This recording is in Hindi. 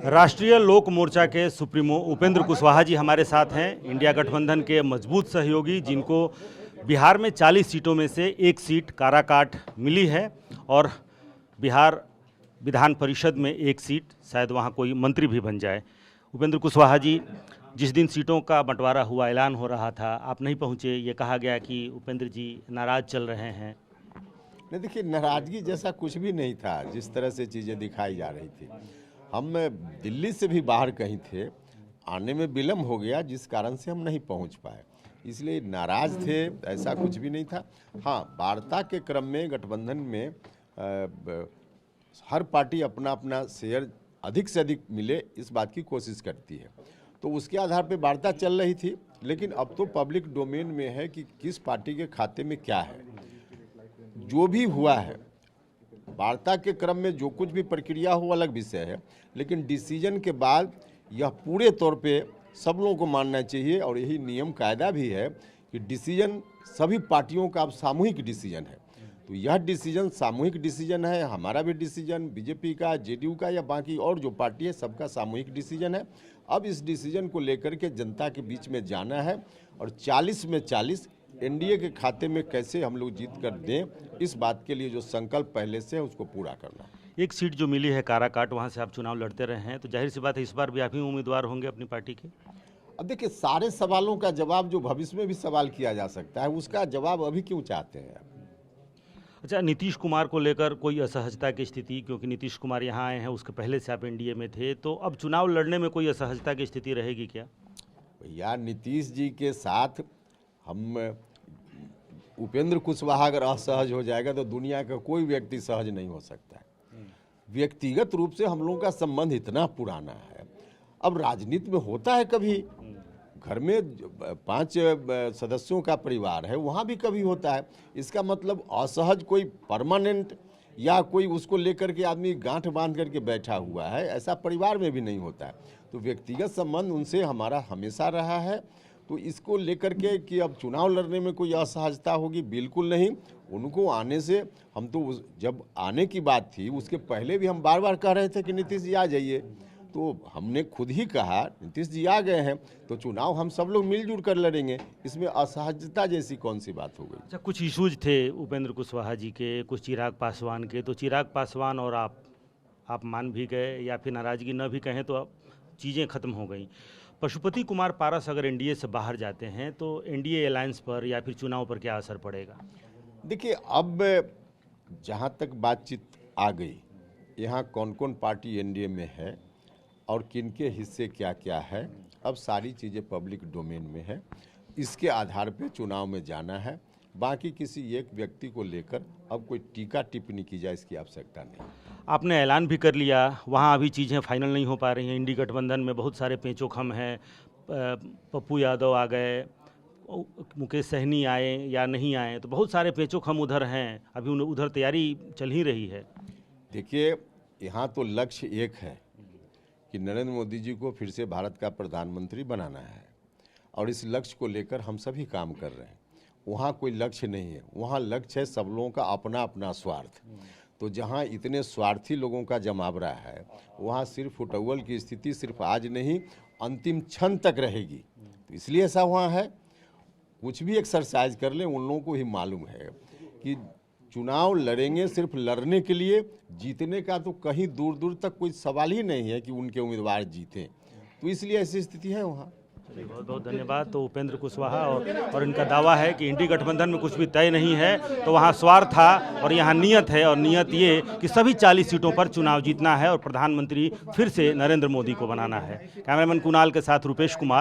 राष्ट्रीय लोक मोर्चा के सुप्रीमो उपेंद्र कुशवाहा जी हमारे साथ हैं। इंडिया गठबंधन के मजबूत सहयोगी, जिनको बिहार में 40 सीटों में से एक सीट काराकाट मिली है और बिहार विधान परिषद में एक सीट, शायद वहां कोई मंत्री भी बन जाए। उपेंद्र कुशवाहा जी, जिस दिन सीटों का बंटवारा हुआ, ऐलान हो रहा था, आप नहीं पहुंचे। ये कहा गया कि उपेंद्र जी नाराज चल रहे हैं। नहीं, देखिए, नाराजगी जैसा कुछ भी नहीं था। जिस तरह से चीज़ें दिखाई जा रही थी, हम दिल्ली से भी बाहर कहीं थे, आने में विलम्ब हो गया, जिस कारण से हम नहीं पहुंच पाए, इसलिए नाराज थे, ऐसा कुछ भी नहीं था। हाँ, वार्ता के क्रम में गठबंधन में हर पार्टी अपना अपना शेयर अधिक से अधिक मिले, इस बात की कोशिश करती है, तो उसके आधार पर वार्ता चल रही थी। लेकिन अब तो पब्लिक डोमेन में है कि किस पार्टी के खाते में क्या है। जो भी हुआ है, वार्ता के क्रम में जो कुछ भी प्रक्रिया हो अलग विषय है, लेकिन डिसीजन के बाद यह पूरे तौर पे सब लोगों को मानना चाहिए, और यही नियम कायदा भी है कि डिसीजन सभी पार्टियों का अब सामूहिक डिसीजन है। तो यह डिसीजन सामूहिक डिसीजन है, हमारा भी डिसीजन, बीजेपी का, जेडीयू का या बाकी और जो पार्टी है, सबका सामूहिक डिसीजन है। अब इस डिसीजन को लेकर के जनता के बीच में जाना है और 40 में 40 एनडीए के खाते में कैसे हम लोग जीत कर दें, इस बात के लिए जो संकल्प पहले से है उसको पूरा करना। एक सीट जो मिली है काराकाट, वहां से आप चुनाव लड़ते रहे हैं, तो जाहिर सी बात है इस बार भी आप ही उम्मीदवार होंगे अपनी पार्टी के। अब देखिए, सारे सवालों का जवाब जो भविष्य में भी सवाल किया जा सकता है, उसका जवाब अभी क्यों चाहते हैं आप? अच्छा, नीतीश कुमार को लेकर कोई असहजता की स्थिति, क्योंकि नीतीश कुमार यहाँ आए हैं, उसके पहले से आप एनडीए में थे, तो अब चुनाव लड़ने में कोई असहजता की स्थिति रहेगी क्या? भैया, नीतीश जी के साथ हम उपेंद्र कुशवाहा अगर असहज हो जाएगा तो दुनिया का कोई व्यक्ति सहज नहीं हो सकता है। व्यक्तिगत रूप से हम लोगों का संबंध इतना पुराना है। अब राजनीति में होता है, कभी घर में 5 सदस्यों का परिवार है, वहाँ भी कभी होता है। इसका मतलब असहज कोई परमानेंट या कोई उसको लेकर के आदमी गांठ बांध करके बैठा हुआ है, ऐसा परिवार में भी नहीं होता है। तो व्यक्तिगत संबंध उनसे हमारा हमेशा रहा है। तो इसको लेकर के कि अब चुनाव लड़ने में कोई असहजता होगी, बिल्कुल नहीं। उनको आने से हम तो जब आने की बात थी उसके पहले भी हम बार बार कह रहे थे कि नीतीश जी आ जाइए, तो हमने खुद ही कहा नीतीश जी आ गए हैं तो चुनाव हम सब लोग मिलजुल कर लड़ेंगे, इसमें असहजता जैसी कौन सी बात हो गई। अच्छा, कुछ इशूज थे उपेंद्र कुशवाहा जी के, कुछ चिराग पासवान के, तो चिराग पासवान और आप मान भी गए, या फिर नाराजगी न भी कहें तो अब चीज़ें खत्म हो गई। पशुपति कुमार पारस अगर एनडीए से बाहर जाते हैं तो एनडीए अलायंस पर या फिर चुनाव पर क्या असर पड़ेगा? देखिए, अब जहाँ तक बातचीत आ गई, यहाँ कौन कौन पार्टी एनडीए में है और किनके हिस्से क्या क्या है, अब सारी चीज़ें पब्लिक डोमेन में है। इसके आधार पे चुनाव में जाना है। बाकी किसी एक व्यक्ति को लेकर अब कोई टीका टिप्पणी की जाए, इसकी आवश्यकता नहीं। आपने ऐलान भी कर लिया, वहाँ अभी चीज़ें फाइनल नहीं हो पा रही हैं। इंडी गठबंधन में बहुत सारे पेंचोखम हैं। पप्पू यादव आ गए, मुकेश सहनी आए या नहीं आए, तो बहुत सारे पेंचोखम उधर हैं। अभी उधर तैयारी चल ही रही है। देखिए, यहाँ तो लक्ष्य एक है कि नरेंद्र मोदी जी को फिर से भारत का प्रधानमंत्री बनाना है, और इस लक्ष्य को लेकर हम सभी काम कर रहे हैं। वहाँ कोई लक्ष्य नहीं है, वहाँ लक्ष्य है सब लोगों का अपना अपना स्वार्थ। तो जहाँ इतने स्वार्थी लोगों का जमावड़ा है, वहाँ सिर्फ उटव्वल की स्थिति सिर्फ आज नहीं, अंतिम क्षण तक रहेगी। तो इसलिए ऐसा वहाँ है। कुछ भी एक्सरसाइज कर लें, उन लोगों को ही मालूम है कि चुनाव लड़ेंगे सिर्फ लड़ने के लिए, जीतने का तो कहीं दूर दूर तक कोई सवाल ही नहीं है कि उनके उम्मीदवार जीतें। तो इसलिए ऐसी स्थिति है वहाँ। बहुत बहुत धन्यवाद। तो उपेंद्र कुशवाहा और इनका दावा है कि इंडी गठबंधन में कुछ भी तय नहीं है, तो वहाँ स्वार्थ था और यहाँ नियत है, और नियत ये कि सभी 40 सीटों पर चुनाव जीतना है और प्रधानमंत्री फिर से नरेंद्र मोदी को बनाना है। कैमरामैन कुणाल के साथ रुपेश कुमार,